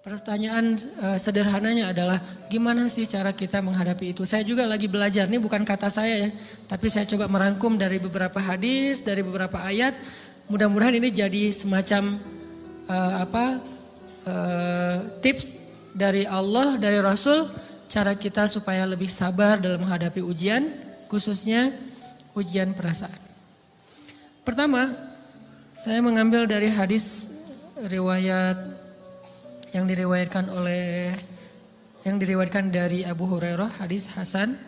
Pertanyaan sederhananya adalah gimana sih cara kita menghadapi itu? Saya juga lagi belajar, ini bukan kata saya ya, tapi saya coba merangkum dari beberapa hadis, dari beberapa ayat. Mudah-mudahan ini jadi semacam tips dari Allah, dari Rasul, cara kita supaya lebih sabar dalam menghadapi ujian, khususnya ujian perasaan. Pertama, saya mengambil dari hadis riwayat yang diriwayatkan dari Abu Hurairah, hadis Hasan.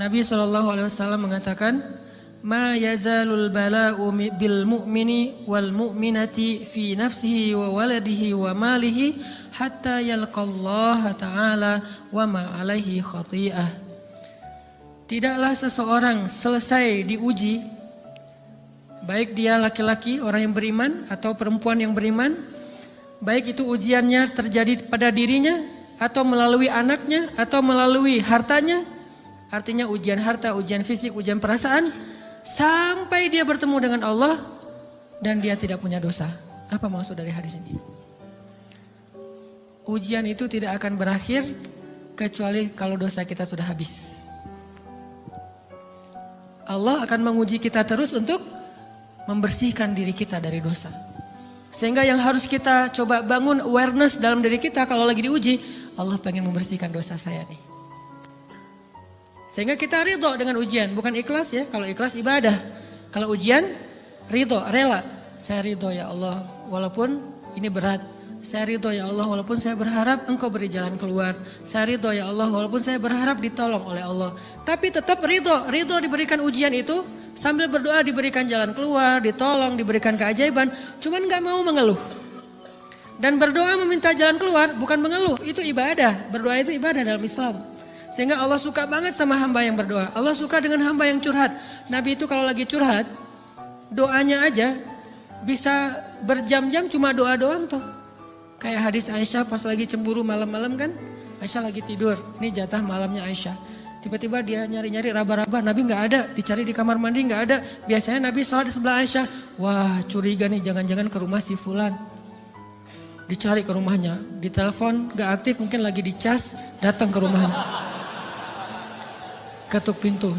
Nabi SAW mengatakan, "Ma yazalul bala'u bil mu'mini wal mu'minati fi nafsihi wa waladihi wa malihi hatta yalqallaha ta'ala wa ma alaihi khati'ah." Tidaklah seseorang selesai diuji, baik dia laki-laki, orang yang beriman, atau perempuan yang beriman, baik itu ujiannya terjadi pada dirinya, atau melalui anaknya, atau melalui hartanya. Artinya ujian harta, ujian fisik, ujian perasaan, sampai dia bertemu dengan Allah dan dia tidak punya dosa. Apa maksud dari hadis ini? Ujian itu tidak akan berakhir kecuali kalau dosa kita sudah habis. Allah akan menguji kita terus untuk membersihkan diri kita dari dosa. Sehingga yang harus kita coba bangun awareness dalam diri kita kalau lagi diuji, Allah pengen membersihkan dosa saya nih. Sehingga kita ridho dengan ujian, bukan ikhlas ya. Kalau ikhlas ibadah, kalau ujian ridho, rela. Saya ridho ya Allah walaupun ini berat. Saya ridho ya Allah walaupun saya berharap Engkau beri jalan keluar. Saya ridho ya Allah walaupun saya berharap ditolong oleh Allah. Tapi tetap ridho diberikan ujian itu. Sambil berdoa diberikan jalan keluar, ditolong, diberikan keajaiban. Cuman gak mau mengeluh. Dan berdoa meminta jalan keluar bukan mengeluh, itu ibadah. Berdoa itu ibadah dalam Islam. Sehingga Allah suka banget sama hamba yang berdoa. Allah suka dengan hamba yang curhat. Nabi itu kalau lagi curhat, doanya aja bisa berjam-jam cuma doa doang tuh. Kayak hadis Aisyah pas lagi cemburu malam-malam kan. Aisyah lagi tidur, ini jatah malamnya Aisyah. Tiba-tiba dia nyari-nyari raba-raba, Nabi gak ada, dicari di kamar mandi gak ada. Biasanya Nabi sholat di sebelah Aisyah. Wah curiga nih, jangan-jangan ke rumah si Fulan. Dicari ke rumahnya, ditelepon gak aktif, mungkin lagi dicas, datang ke rumahnya. Ketuk pintu.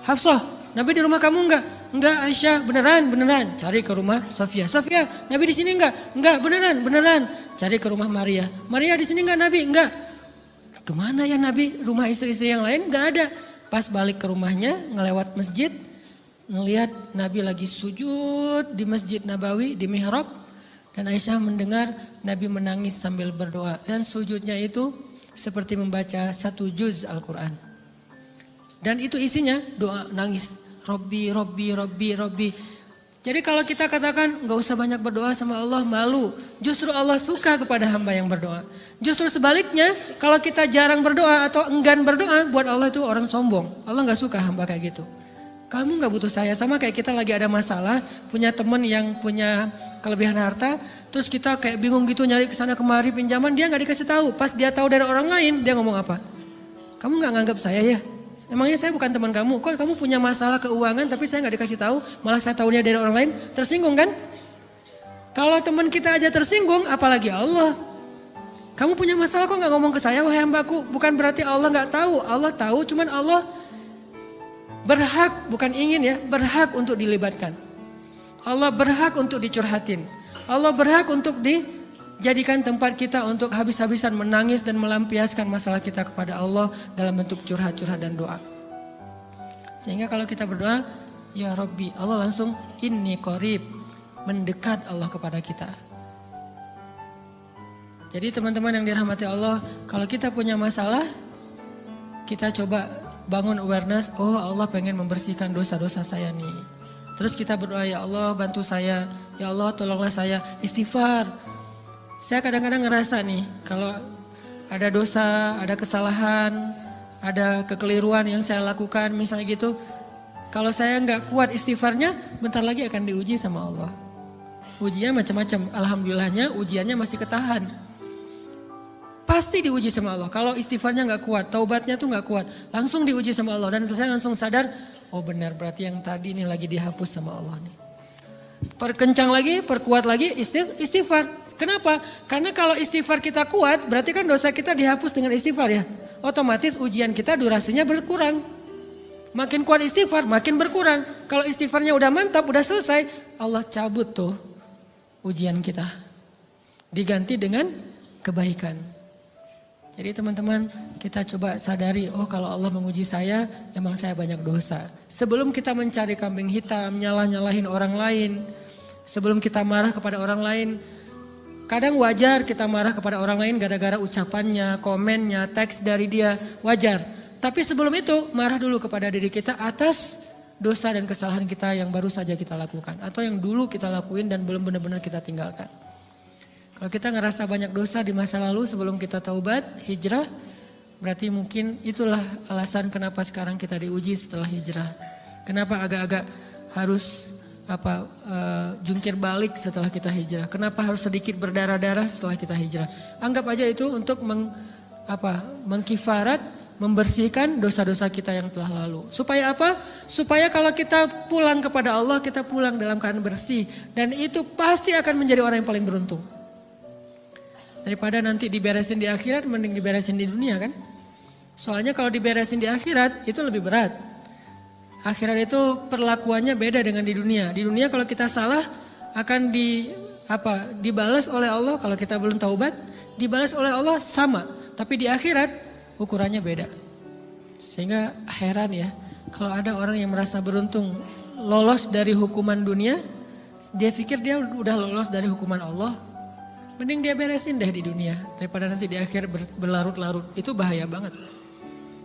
Hafsah, Nabi di rumah kamu enggak? Enggak Aisyah, beneran. Cari ke rumah Sofia. Sofia, Nabi di sini enggak? Enggak, beneran. Cari ke rumah Maria. Maria di sini enggak Nabi? Enggak. Kemana ya Nabi? Rumah istri-istri yang lain gak ada. Pas balik ke rumahnya, ngelewat masjid, ngelihat Nabi lagi sujud di Masjid Nabawi, di mihrab. Dan Aisyah mendengar Nabi menangis sambil berdoa. Dan sujudnya itu seperti membaca 1 juz Al-Quran. Dan itu isinya doa nangis. Robbi. Jadi kalau kita katakan gak usah banyak berdoa sama Allah, malu. Justru Allah suka kepada hamba yang berdoa. Justru sebaliknya kalau kita jarang berdoa atau enggan berdoa, buat Allah itu orang sombong. Allah gak suka hamba kayak gitu. Kamu gak butuh saya, sama kayak kita lagi ada masalah, punya teman yang punya kelebihan harta, terus kita kayak bingung gitu nyari kesana kemari pinjaman, dia gak dikasih tahu. Pas dia tahu dari orang lain, dia ngomong apa? Kamu gak nganggap saya ya? Emangnya saya bukan teman kamu? Kok kamu punya masalah keuangan tapi saya gak dikasih tahu, malah saya tahunya dari orang lain? Tersinggung kan? Kalau teman kita aja tersinggung, apalagi Allah. Kamu punya masalah kok gak ngomong ke saya, wahai hambaku? Bukan berarti Allah gak tahu. Allah tahu, cuman Allah berhak, bukan ingin ya, berhak untuk dilibatkan. Allah berhak untuk dicurhatin. Allah berhak untuk dijadikan tempat kita untuk habis-habisan menangis dan melampiaskan masalah kita kepada Allah dalam bentuk curhat-curhat dan doa. Sehingga kalau kita berdoa, ya Rabbi, Allah langsung inni qarib, mendekat Allah kepada kita. Jadi teman-teman yang dirahmati Allah, kalau kita punya masalah, kita coba bangun awareness, oh Allah pengen membersihkan dosa-dosa saya nih. Terus kita berdoa, ya Allah bantu saya, ya Allah tolonglah saya, istighfar. Saya kadang-kadang ngerasa nih, kalau ada dosa, ada kesalahan, ada kekeliruan yang saya lakukan misalnya gitu. Kalau saya nggak kuat istighfarnya, bentar lagi akan diuji sama Allah. Ujiannya macam-macam, alhamdulillahnya ujiannya masih ketahan. Pasti diuji sama Allah. Kalau istighfarnya nggak kuat, taubatnya tuh nggak kuat, langsung diuji sama Allah. Dan saya langsung sadar, oh benar berarti yang tadi ini lagi dihapus sama Allah nih. perkencang lagi, perkuat lagi istighfar. Kenapa? Karena kalau istighfar kita kuat, berarti kan dosa kita dihapus dengan istighfar ya. Otomatis ujian kita durasinya berkurang. Makin kuat istighfar, makin berkurang. Kalau istighfarnya udah mantap, udah selesai, Allah cabut tuh ujian kita. Diganti dengan kebaikan. Jadi teman-teman, kita coba sadari, oh kalau Allah menguji saya, emang saya banyak dosa. Sebelum kita mencari kambing hitam, nyalahin orang lain, sebelum kita marah kepada orang lain, kadang wajar kita marah kepada orang lain gara-gara ucapannya, komennya, teks dari dia, wajar. Tapi sebelum itu, marah dulu kepada diri kita atas dosa dan kesalahan kita yang baru saja kita lakukan. Atau yang dulu kita lakuin dan belum benar-benar kita tinggalkan. Kalau kita ngerasa banyak dosa di masa lalu sebelum kita taubat, hijrah, berarti mungkin itulah alasan kenapa sekarang kita diuji setelah hijrah. Kenapa agak-agak harus jungkir balik setelah kita hijrah. Kenapa harus sedikit berdarah-darah setelah kita hijrah. Anggap aja itu untuk mengkifarat, membersihkan dosa-dosa kita yang telah lalu. Supaya apa? Supaya kalau kita pulang kepada Allah, kita pulang dalam keadaan bersih. Dan itu pasti akan menjadi orang yang paling beruntung. Daripada nanti diberesin di akhirat, mending diberesin di dunia kan. Soalnya kalau diberesin di akhirat itu lebih berat. Akhirat itu perlakuannya beda dengan di dunia. Di dunia kalau kita salah akan dibalas oleh Allah. Kalau kita belum taubat, dibalas oleh Allah sama. Tapi di akhirat ukurannya beda. Sehingga heran ya, kalau ada orang yang merasa beruntung lolos dari hukuman dunia, dia pikir dia udah lolos dari hukuman Allah. Mending dia beresin deh di dunia daripada nanti di akhir berlarut-larut. Itu bahaya banget.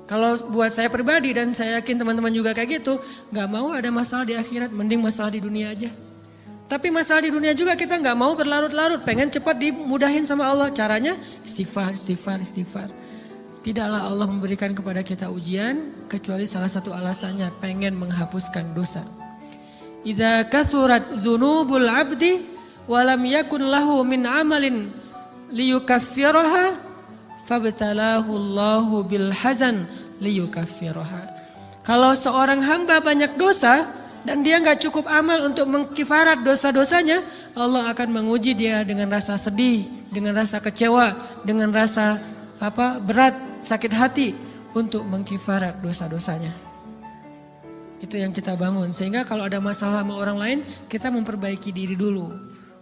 Kalau buat saya pribadi dan saya yakin teman-teman juga kayak gitu, gak mau ada masalah di akhirat, mending masalah di dunia aja. Tapi masalah di dunia juga kita gak mau berlarut-larut, pengen cepat dimudahin sama Allah. Caranya istighfar. Tidaklah Allah memberikan kepada kita ujian kecuali salah satu alasannya pengen menghapuskan dosa. Idza kathurat dzunubul 'abdi wa lam yakun lahu min 'amalin liyukaffiraha fabtalahu Allahu bil hazan liyukaffiraha. Kalau seorang hamba banyak dosa dan dia enggak cukup amal untuk mengkifarat dosa-dosanya, Allah akan menguji dia dengan rasa sedih, dengan rasa kecewa, dengan rasa berat, sakit hati untuk mengkifarat dosa-dosanya. Itu yang kita bangun. Sehingga kalau ada masalah sama orang lain, kita memperbaiki diri dulu.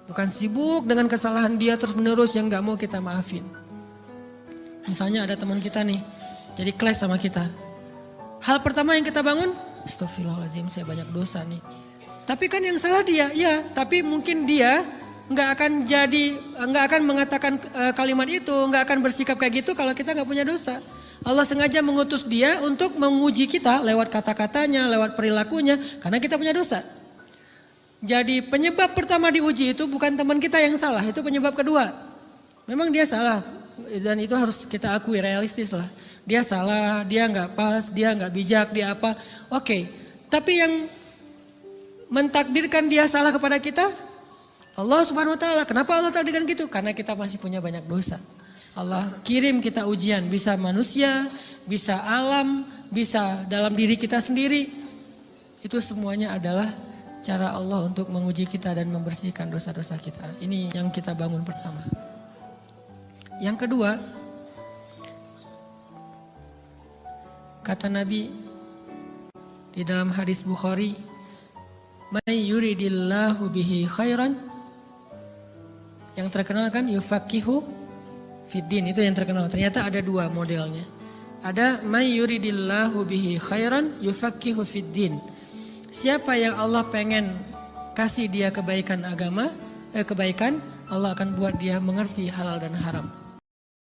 Bukan sibuk dengan kesalahan dia terus menerus yang gak mau kita maafin. Misalnya ada teman kita nih, jadi clash sama kita. Hal pertama yang kita bangun, astagfirullahaladzim saya banyak dosa nih. Tapi kan yang salah dia, ya. Tapi mungkin dia nggak akan mengatakan kalimat itu, nggak akan bersikap kayak gitu kalau kita nggak punya dosa. Allah sengaja mengutus dia untuk menguji kita lewat kata-katanya, lewat perilakunya, karena kita punya dosa. Jadi penyebab pertama diuji itu bukan teman kita yang salah, itu penyebab kedua. Memang dia salah dan itu harus kita akui, realistis lah. Dia salah, dia nggak pas, dia nggak bijak, dia apa. Oke, tapi yang mentakdirkan dia salah kepada kita Allah Subhanahu wa taala. Kenapa Allah takdirkan gitu? Karena kita masih punya banyak dosa. Allah kirim kita ujian, bisa manusia, bisa alam, bisa dalam diri kita sendiri. Itu semuanya adalah cara Allah untuk menguji kita dan membersihkan dosa-dosa kita. Ini yang kita bangun pertama. Yang kedua, kata Nabi di dalam hadis Bukhari, "May yuridillahu bihi khairan." Yang terkenal kan yufaqihu fiddin, itu yang terkenal. Ternyata ada dua modelnya. Ada may yuridillahu bihi khairan yufaqihu fiddin. Siapa yang Allah pengen kasih dia kebaikan agama, kebaikan, Allah akan buat dia mengerti halal dan haram.